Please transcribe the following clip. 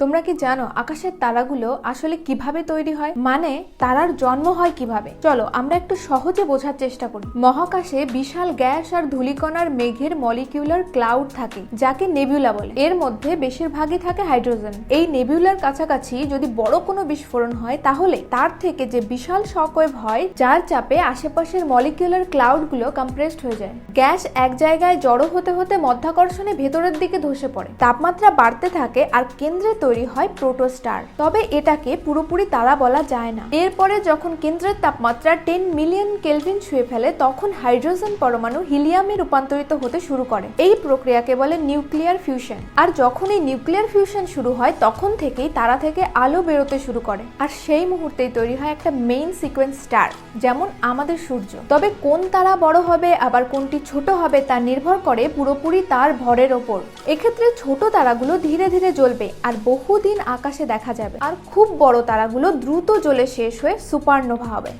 তোমরা কি জানো আকাশের তারাগুলো আসলে কিভাবে তৈরি হয়, মানে তারার জন্ম হয় কিভাবে? চলো আমরা একটু সহজে বোঝার চেষ্টা করি। মহাকাশে বিশাল গ্যাস আর ধূলিকণার মেঘের মলিকিউলার ক্লাউড থাকে, যাকে নেবুলা বলে। এর মধ্যে বেশিরভাগই থাকে হাইড্রোজেন। এই নেবুলার কাছাকাছি যদি বড় কোনো বিস্ফোরণ হয়, তাহলে তার থেকে যে বিশাল শকওয়েভ হয়, যার চাপে আশেপাশের মলিকিউলার ক্লাউডগুলো কম্প্রেসড হয়ে যায়। গ্যাস এক জায়গায় জড়ো হতে হতে মধ্যাকর্ষণে ভেতরের দিকে ধসে পড়ে, তাপমাত্রা বাড়তে থাকে আর কেন্দ্রে তৈরি হয় প্রোটোস্টার। তবে এটাকে পুরোপুরি তারা বলা যায় না। এরপরে যখন কেন্দ্রের তাপমাত্রা 10 মিলিয়ন কেলভিন ছুঁয়ে ফেলে, তখন হাইড্রোজেন পরমাণু হিলিয়ামে রূপান্তরিত হতে শুরু করে। এই প্রক্রিয়াকে বলে নিউক্লিয়ার ফিউশন। আর যখন এই নিউক্লিয়ার ফিউশন শুরু হয়, তখন থেকেই তারা থেকে আলো বেরোতে শুরু করে। আর সেই মুহূর্তেই তৈরি হয় একটা মেইন সিকোয়েন্স স্টার, যেমন আমাদের সূর্য। তবে কোন তারা বড় হবে আবার কোনটি ছোট হবে তা নির্ভর করে পুরোপুরি তার ভরের ওপর। এক্ষেত্রে ছোট তারাগুলো ধীরে ধীরে জ্বলবে আর বহুদিন আকাশে দেখা যাবে, আর খুব বড় তারাগুলো দ্রুত জ্বলে শেষ হয়ে সুপারনোভা হবে।